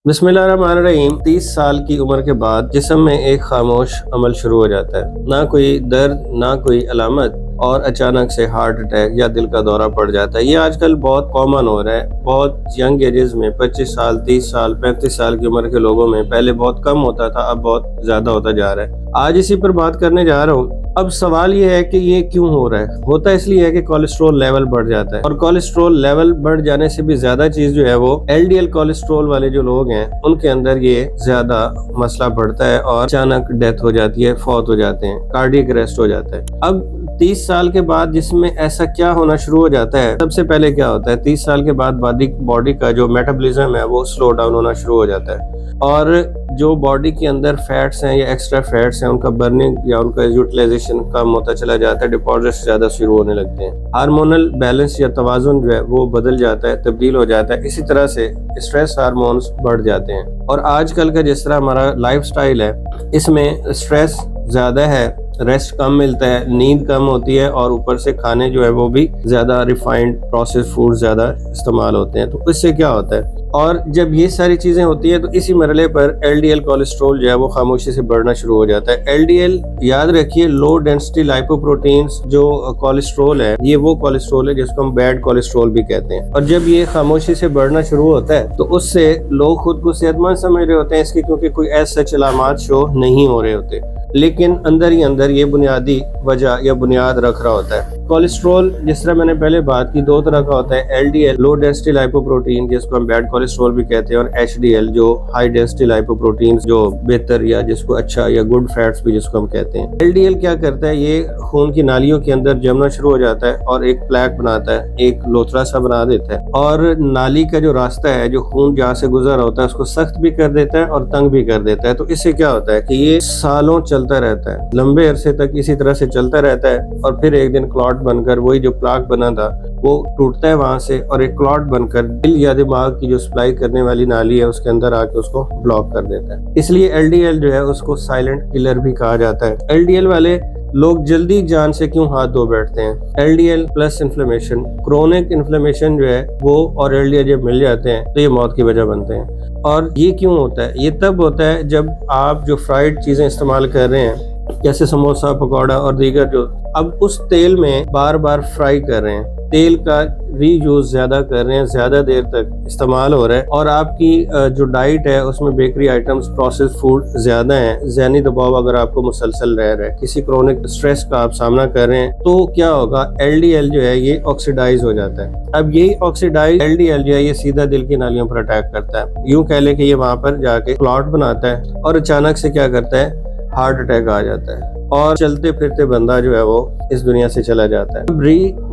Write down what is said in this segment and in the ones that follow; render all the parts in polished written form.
बिस्मिल्लाहिर्रहमानिर्रहीम। 30 साल की उम्र के बाद जिस्म में एक खामोश अमल शुरू हो जाता है। ना कोई दर्द, ना कोई अलामत, और अचानक से हार्ट अटैक या दिल का दौरा पड़ जाता है। ये आजकल बहुत कॉमन हो रहा है। बहुत यंग एजेस में 25 साल, 30 साल, 35 साल की उम्र के लोगों में पहले बहुत कम होता था, अब बहुत ज्यादा होता जा रहा है। आज इसी पर बात करने जा रहा हूँ। अब सवाल ये है कि ये क्यों हो रहा है। होता इसलिए है कि कोलेस्ट्रॉल लेवल बढ़ जाता है, और कोलेस्ट्रॉल लेवल बढ़ जाने से भी ज्यादा चीज जो है वो एलडीएल कोलेस्ट्रॉल वाले जो लोग हैं उनके अंदर ये ज्यादा मसला बढ़ता है और अचानक डेथ हो जाती है, फौत हो जाते हैं, कार्डियक अरेस्ट हो जाता है। अब 30 साल के बाद जिसमें ऐसा क्या होना शुरू हो जाता है। सबसे पहले क्या होता है, 30 साल के बाद बॉडी का जो मेटाबॉलिज्म है वो स्लो डाउन होना शुरू हो जाता है, और जो बॉडी के अंदर फैट्स हैं या एक्स्ट्रा फैट्स हैं उनका बर्निंग या उनका यूटिलाइजेशन कम होता चला जाता है, डिपॉजिट्स ज्यादा शुरू होने लगते हैं, हार्मोनल बैलेंस या तवाजुन जो है वो बदल जाता है, तब्दील हो जाता है। इसी तरह से स्ट्रेस हार्मोन्स बढ़ जाते हैं। और आजकल का जिस तरह हमारा लाइफस्टाइल है इसमें स्ट्रेस ज्यादा है, रेस्ट कम मिलता है, नींद कम होती है, और ऊपर से खाने जो है वो भी ज्यादा रिफाइंड प्रोसेस्ड फूड ज्यादा इस्तेमाल होते हैं। तो इससे क्या होता है, और जब ये सारी चीजें होती है तो इसी मरले पर एलडीएल कोलेस्ट्रॉल जो है वो खामोशी से बढ़ना शुरू हो जाता है। एलडीएल याद रखिए, लो डेंसिटी लाइपोप्रोटीन्स जो कोलेस्ट्रॉल है, ये वो कोलेस्ट्रॉल है जिसको हम बैड कोलेस्ट्रॉल भी कहते हैं। और जब ये खामोशी से बढ़ना शुरू होता है तो उससे लोग खुद को सेहतमंद समझ रहे होते हैं इसकी, क्योंकि कोई ऐसे अलामात शो नहीं हो रहे होते, लेकिन अंदर ही अंदर ये बुनियादी वजह या बुनियाद रख रहा होता है। कोलेस्ट्रॉल जिस तरह मैंने पहले बात की, दो तरह का होता है। एलडीएल लो डेंसिटी लाइपोप्रोटीन जिसको हम बैड कोलेस्ट्रॉल भी कहते हैं, और एचडीएल जो हाई डेंसिटी लाइपोप्रोटीन जो बेहतर या जिसको अच्छा या गुड फैट्स भी जिसको हम कहते हैं। एलडीएल क्या करता है, ये खून की नालियों के अंदर जमना शुरू हो जाता है और एक प्लैक बनाता है, एक लोथड़ा सा बना देता है, और नाली का जो रास्ता है, जो खून जहाँ से गुजर होता है, उसको सख्त भी कर देता है और तंग भी कर देता है। तो इससे क्या होता है कि ये सालों चलता रहता है, लंबे अरसे तक इसी तरह से चलता रहता है, और फिर एक दिन क्लॉट बनकर वही जो प्लाक बना था वो टूटता है वहां से, और एक क्लॉट बनकर दिल या दिमाग की जो सप्लाई करने वाली नाली है उसके अंदर आके उसको ब्लॉक कर देता है। इसलिए एलडीएल जो है उसको साइलेंट किलर भी कहा जाता है। एलडीएल वाले लोग जल्दी जान से क्यों हाथ धो बैठते हैं। LDL plus inflammation, chronic inflammation जो है वो और एलडीएल जब मिल जाते हैं तो ये मौत की वजह बनते हैं। और ये क्यों होता है, ये तब होता है जब आप जो फ्राइड चीजें इस्तेमाल कर रहे हैं जैसे समोसा, पकौड़ा और दीगर, जो अब उस तेल में बार बार फ्राई कर रहे हैं, तेल का रीयूज ज्यादा कर रहे हैं, ज्यादा देर तक इस्तेमाल हो रहा है, और आपकी जो डाइट है उसमें बेकरी आइटम्स, प्रोसेस्ड फूड ज्यादा है, ज़हनी दबाव अगर आपको मुसलसल रह रहा है, किसी क्रोनिक स्ट्रेस का आप सामना कर रहे हैं, तो क्या होगा, एलडीएल जो है ये ऑक्सीडाइज हो जाता है। अब यही ऑक्सीडाइज एलडीएल जो है ये सीधा दिल की नालियों पर अटैक करता है। यूं कह ले कि ये वहां पर जाके क्लॉट बनाता है, और अचानक से क्या करता है, हार्ट अटैक आ जाता है, और चलते फिरते बंदा जो है वो इस दुनिया से चला जाता है।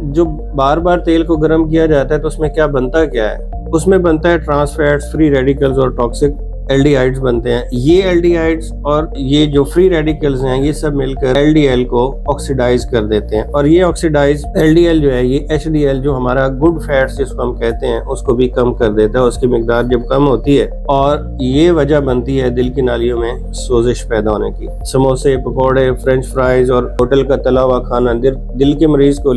जो बार बार तेल को गर्म किया जाता है तो उसमें क्या बनता क्या है, उसमें बनता है ट्रांस फैट्स, फ्री रेडिकल्स और टॉक्सिक एल्डिहाइड्स बनते हैं। ये एल्डिहाइड्स और ये जो फ्री रेडिकल्स हैं ये सब मिलकर एलडीएल को ऑक्सीडाइज कर देते हैं, और ये ऑक्सीडाइज एलडीएल जो है ये एचडीएल जो हमारा गुड फैट्स जिसको हम कहते हैं उसको भी कम कर देता है। उसकी मिकदार जब कम होती है, और ये वजह बनती है दिल की नालियों में सोजिश पैदा होने की। समोसे, पकौड़े, फ्रेंच फ्राइज और होटल का तला हुआ खाना दिल के मरीज को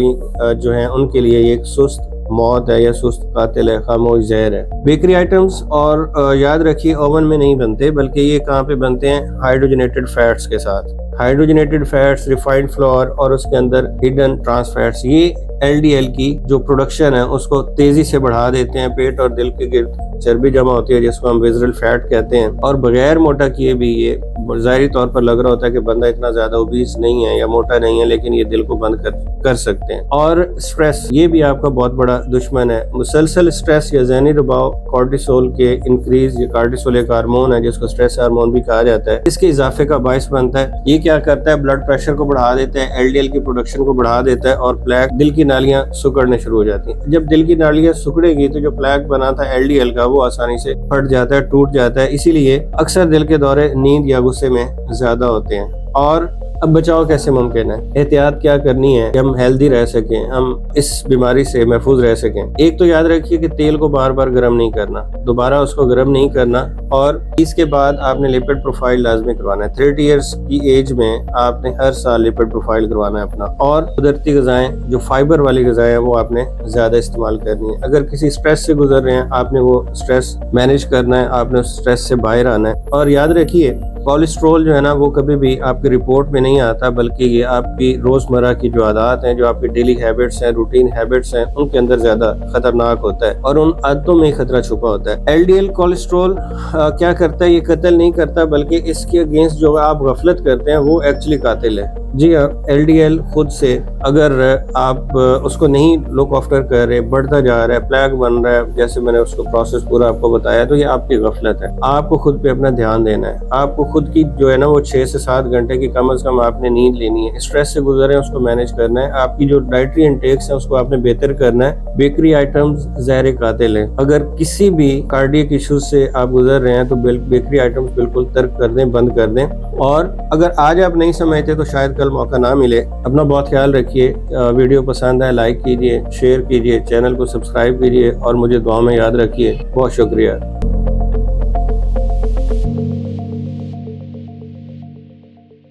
जो है उनके लिए ये एक सुस्त मौत है या सुस्त कातिल है, खामोश जहर है। बेकरी आइटम्स और याद रखिए ओवन में नहीं बनते, बल्कि ये कहाँ पे बनते हैं, हाइड्रोजनेटेड फैट्स के साथ। हाइड्रोजनेटेड फैट्स, रिफाइंड फ्लोर और उसके अंदर हिडन ट्रांस फैट्स, ये एलडीएल की जो प्रोडक्शन है उसको तेजी से बढ़ा देते हैं। पेट और दिल के गिर्द चर्बी जमा होती है जिसको हम विजरल फैट कहते हैं, और बगैर मोटा किए भी ये ज़ाहिरी तौर पर लग रहा होता है कि बंदा इतना ज्यादा ओबीस नहीं है या मोटा नहीं है, लेकिन ये दिल को बंद कर सकते हैं। और स्ट्रेस, ये भी आपका बहुत बड़ा दुश्मन है। मुसलसल स्ट्रेस या ज़हनी दबाव कॉर्टिसोल के इंक्रीज, ये कॉर्टिसोल एक हार्मोन है जिसको स्ट्रेस हार्मोन भी कहा जाता है, इसके इजाफे का बायस बनता है। ये क्या करता है, ब्लड प्रेशर को बढ़ा देता है, एलडीएल की प्रोडक्शन को बढ़ा देता है, और प्लैक, दिल की नालियां सिकुड़ने शुरू हो जाती हैं। जब दिल की नालियां सिकुड़ेगी तो जो प्लैक बना था एलडीएल का वो आसानी से फट जाता है, टूट जाता है। इसीलिए अक्सर दिल के दौरे नींद या गुस्से में ज्यादा होते हैं। और अब बचाव कैसे मुमकिन है, एहतियात क्या करनी है कि हम हेल्दी रह सकें, हम इस बीमारी से महफूज रह सकें। एक तो याद रखिए कि तेल को बार बार गर्म नहीं करना, दोबारा उसको गर्म नहीं करना, और इसके बाद आपने लिपिड प्रोफाइल लाजमी करवाना है। 30 इयर्स की एज में आपने हर साल लिपिड प्रोफाइल करवाना है अपना। और कुदरती गजाएं, जो फाइबर वाली गजाएं हैं, वो आपने ज्यादा इस्तेमाल करनी है। अगर किसी स्ट्रेस से गुजर रहे हैं, आपने वो स्ट्रेस मैनेज करना है, आपने स्ट्रेस से बाहर आना है। और याद रखिए कोलेस्ट्रॉल जो है ना, वो कभी भी आपकी रिपोर्ट में नहीं आता, बल्कि ये आपकी रोजमर्रा की जो आदत हैं, जो आपकी डेली हैबिट्स हैं, रूटीन हैबिट्स हैं, उनके अंदर ज्यादा खतरनाक होता है और उन आदतों में ही खतरा छुपा होता है। एलडीएल कोलेस्ट्रॉल क्या करता है, ये कत्ल नहीं करता, बल्कि इसके अगेंस्ट जो आप गफलत करते हैं वो एक्चुअली कातिल है। जी हाँ, एलडीएल खुद से अगर आप उसको नहीं लुक आफ्टर कर रहे, बढ़ता जा रहा है, प्लेग बन रहा है, जैसे मैंने उसको प्रोसेस पूरा आपको बताया, तो ये आपकी गफलत है। आपको खुद पे अपना ध्यान देना है। आपको खुद की जो है ना, वो 6 से 7 घंटे की कम से कम आपने नींद लेनी है। स्ट्रेस से गुजर रहे हैं, उसको मैनेज करना है। आपकी जो डाइटरी इंटेक्स है उसको आपने बेहतर करना है। बेकरी आइटम्स ज़हर कातिल है। अगर किसी भी कार्डियक इश्यूज से आप गुजर रहे हैं तो बेकरी आइटम्स बिल्कुल तर्क कर दें, बंद कर दें। और अगर आज आप नहीं समझते तो शायद कल मौका ना मिले। अपना बहुत ख्याल रखिए। वीडियो पसंद आए लाइक कीजिए, शेयर कीजिए, चैनल को सब्सक्राइब कीजिए और मुझे दुआ में याद रखिए। बहुत शुक्रिया।